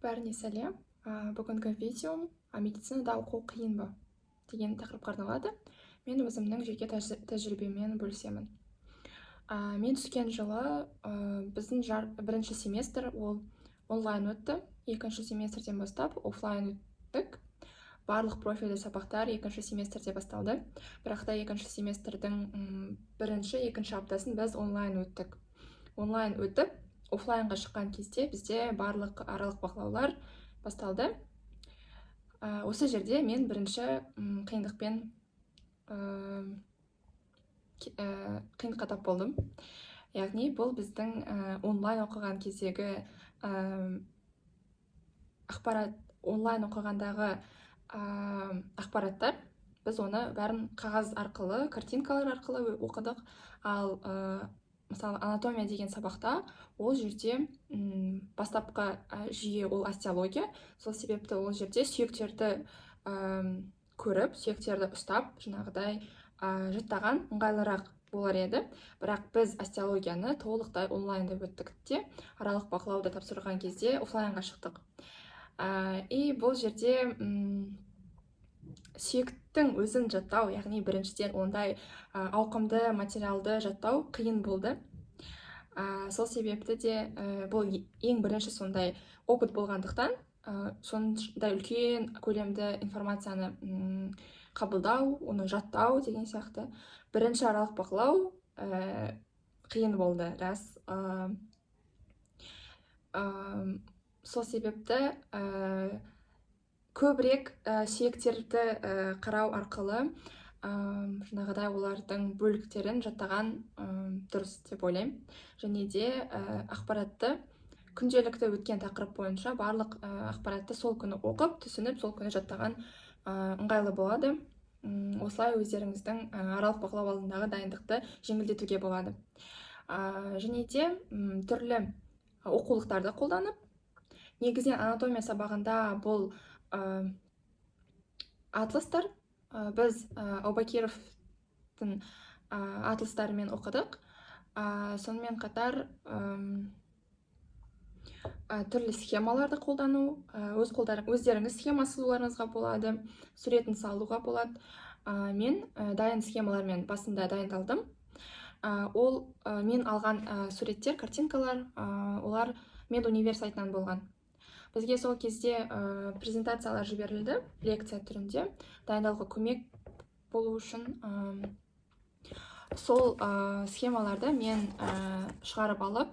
Бәріне сәлем. Бүгінгі видеом медицинада оқу қиын ба деген тақырыпқа арналады. Мен өзімнің жеке тәжірибемен бөлісемін. Мен түскен жылы біздің бірінші семестр ол онлайн өтті. Екінші семестрден бастап офлайн өттік. Барлық профильді сабақтар екінші семестрде басталды. Бірақ та екінші семестрдің бірінші, екінші аптасын біз онлайн өттік. Онлайн өтіп, офлайнға шыққан кезде бізде барлық аралық бақылаулар басталды. Осы жерде мен бірінші қиындыққа тап болдым. Яғни бұл біздің онлайн оқыған кездегі онлайн оқығандағы ақпараттар, біз оны бәрін қағаз арқылы, картинкалар арқылы оқыдық. Ал мысалы анатомия деген сабақта ол жерде бастапқы жүйе ол остеология. Сол себепті ол жерде сүйектерді көріп, сүйектерді ұстап, жаңағыдай жаттаған ыңғайлырақ болар еді. Бірақ біз остеологияны толықтай онлайнда өттік те, аралық бақылауды тапсырған кезде офлайнға шықтық. И бұл жерде сүйектің өзін жаттау, яғни біріншіден ондай ауқымды материалды жаттау қиын болды. Сол себепті де бұл ең бірінші сондай опыт болғандықтан, сондай үлкен көлемді информацияны қабылдау, оны жаттау деген сияқты бірінші аралық бақылау қиын болды, рас. Сол себепті көбірек сүйектерді қарау арқылы жаңағыдай олардың бөліктерін жаттаған дұрыс деп ойлаймын. Және де ақпаратты күнделікті өткен тақырып бойынша барлық ақпаратты сол күні оқып, түсініп, сол күні жаттаған ыңғайлы болады. Осылай өздеріңіздің аралық бақылау алдындағы дайындықты жеңілдетуге болады. Және де түрлі оқулықтарды қолданып, негізінен анатомия сабағында бұл атластар, біз Аубакировтың атластарымен оқыдық. Сонымен қатар түрлі схемаларды қолдану, өздеріңіз схема сызуларыңызға болады, суретін салуға болады. Мен дайын схемалармен басында дайындалдым. Ол мен алған суреттер, картинкалар, олар Медунивер сайтынан болған. Бізге сол кезде презентациялар жіберілді, лекция түрінде. Дайындалуға көмек болу үшін сол схемаларды мен шығарып алып,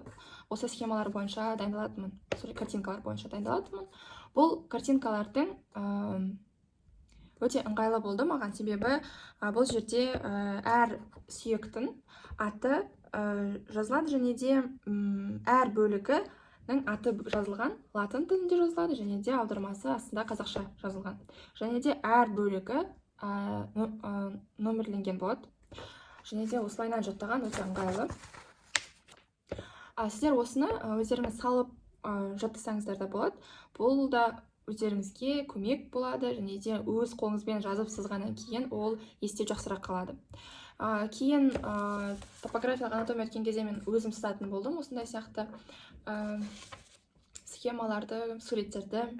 осы схемалар бойынша дайындалатынмын, картинкалар бойынша дайындалатынмын. Бұл картинкалардың өте ыңғайлы болды маған, себебі бұл жерде әр сүйектің аты жазылады, және де әр бөлігінің аты жазылған, латын тілінде жазылады, және де аудармасы астында қазақша жазылған. Және де әр бөлігі номерленген болады. Және де осылайынан жаттаған өте ыңғайлы. Сіздер осыны өздеріңіз салып жаттасаңыздар да болады. Бұл да өздеріңізге көмек болады, және де өз қолыңызбен жазып сызғаннан кейін ол есте жақсырақ қалады. Кейін топографиялық анатомия өткен кезде мен өзім сызатын болдым, осындай сияқты схемаларды, суреттерді.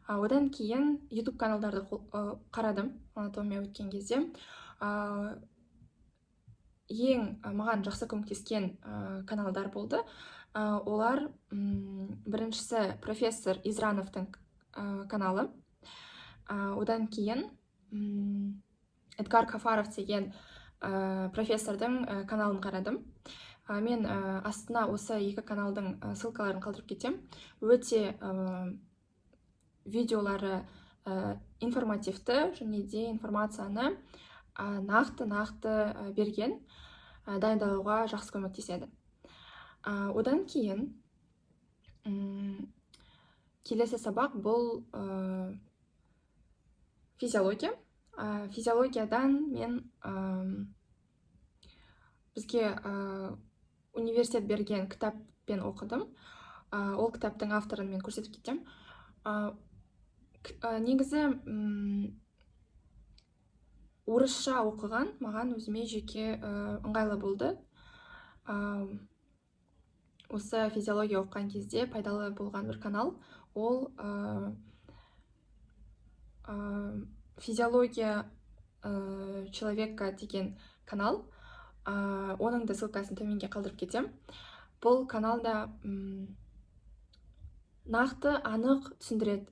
Одан кейін YouTube каналдарды қарадым анатомия өткен кезде. Ең маған жақсы көмектескен каналдар болды. Олар біріншісі профессор Израновтың каналы. Одан кейін Эдгар Кафаров деген профессордың каналын қарадым. Мен астына осы екі каналдың ссылкаларын қалдырып кетем. Өте видеолары информативті, және де информацияны нақты берген, дайындалуға жақсы көмектеседі. Одан кейін келесі сабақ бұл физиология. Физиологиядан мен бізге университет берген кітаппен оқыдым. Ол кітаптың авторын мен көрсетіп кетем. Негізі орысша оқыған маған өзіме жеке ыңғайлы болды. осы физиология оқыған кезде пайдалы болған бір канал, ол физиология человека деген канал. Оның да ссылкасын төменге қалдырып кетем. Бұл каналда нақты анық түсіндіреді.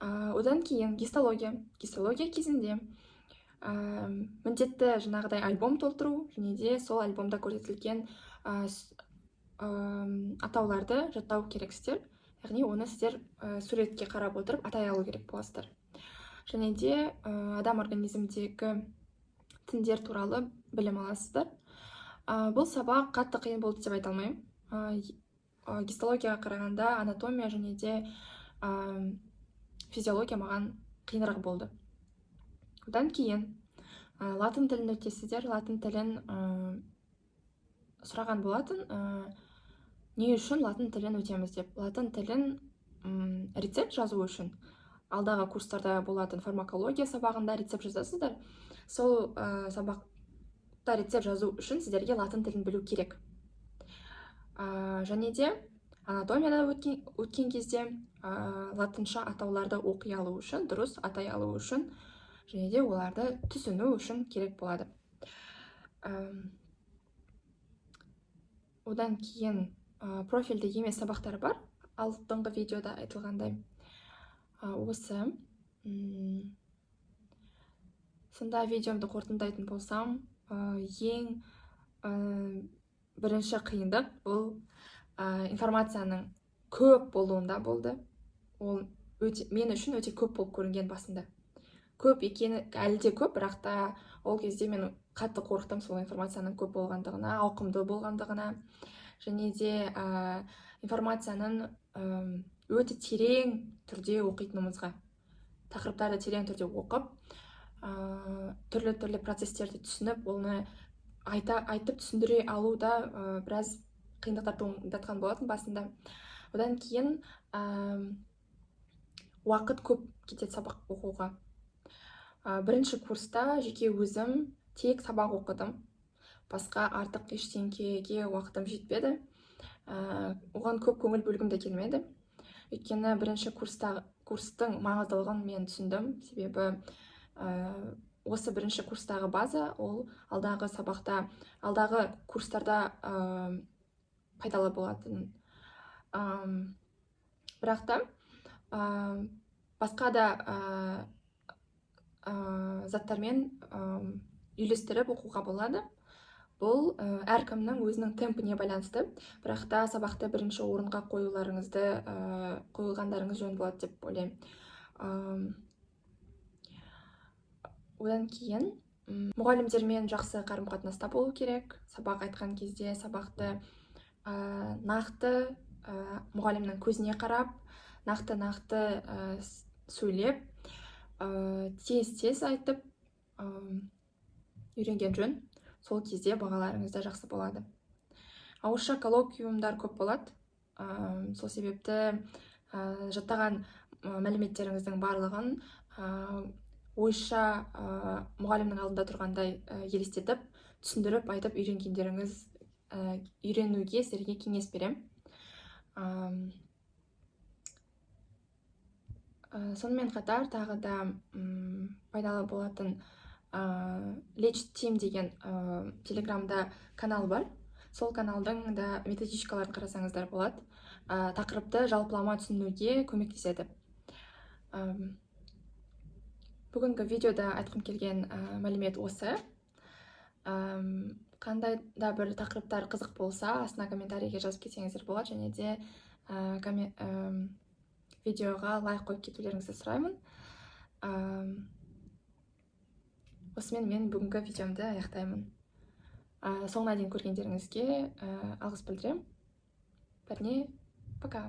Одан кейін гистология кезінде міндетті жаңағыдай альбом толтыру, және де сол альбомда көрсетілген атауларды жаттау керексіздер. Яғни оны сіздер суретке қарап отырып атай алу керек боласыздар. Және де адам организмдегі тіндер туралы білім аласыздар. Бұл сабақ қатты қиын болды деп айта алмаймын. Гистологияға қарағанда анатомия және де физиология маған қиынырақ болды. Одан кейін латын тілін өтесіздер. Латын тілін сұраған болатын, не үшін латын тілін өтеміз деп. Латын тілін рецепт жазу үшін, алдағы курстарда болатын фармакология сабағында рецепт жазасыздар. Сол сабақта рецепт жазу үшін сіздерге латын тілін білу керек. Және де анатомияда өткен кезде латынша атауларды оқи алу үшін, дұрыс атай алу үшін, және де оларды түсіну үшін керек болады. Одан кейін профильді емес сабақтар бар. Алдыңғы видеода айтылғандай. Осы. Сонда видеомды қорытындылайтын болсам, ең бірінші қиындық бұл информацияның көп болуында болды. Ол мен үшін өте көп болып көрінген басында. Көп екені әлі де көп, бірақ та ол кезде мен қатты қорықтым сол информацияның көп болғандығына, ауқымды болғандығына, және де информацияның өте терең түрде оқитынымызға. Тақырыптарды терең түрде оқып, түрлі процестерді түсініп, оны айтып түсіндіре алуда біраз қиындықтар туындатқан болатын басында. Одан кейін уақыт көп кетеді сабақ оқуға. Бірінші курста жеке өзім тек сабақ оқыдым. Басқа артық ештеңеге уақытым жетпеді. Оған көп көңіл бөлгім де келмеді. Өйткені бірінші курстың маңыздылығын мен түсіндім. Себебі осы бірінші курстағы база, ол алдағы сабақта, алдағы курстарда пайдалы болатын. Бірақ та басқа да заттармен үйлестіріп оқуға болады. Бұл әркімнің өзінің темпіне байланысты. Бірақ та сабақты бірінші орынға қойылғандарыңыз жөн болады деп ойлаймын. Одан кейін мұғалімдермен жақсы қарым-қатынаста болу керек. Сабақ айтқан кезде сабақты нақты мұғалімнің көзіне қарап, нақты сөйлеп, тез айтып үйренген жөн. Сол кезде бағаларыңыз да жақсы болады. Ауызша коллоквиумдар көп болады. Сол себепті жаттаған мәліметтеріңіздің барлығын ойша мұғалімнің алдында тұрғандай елестетіп, түсіндіріп, айтып үйренуге сіздерге кеңес берем. Сонымен қатар тағы да пайдалы болатын LeechTeam деген телеграмда канал бар. Сол каналдың да методичкаларын қарасаңыздар болады. Тақырыпты жалпылама түсінуге көмектеседі. Бүгінгі видеода айтқым келген мәлімет осы. Қандай да бір тақырыптар қызық болса, астына комментарийге жазып кетсеңіздер болады, және де видеоға лайк қойып кетулеріңізді сұраймын. Осымен мен бүгінгі видеомды аяқтаймын. Соңына дейін көргендеріңізге алғыс білдірем. Бәріне пока.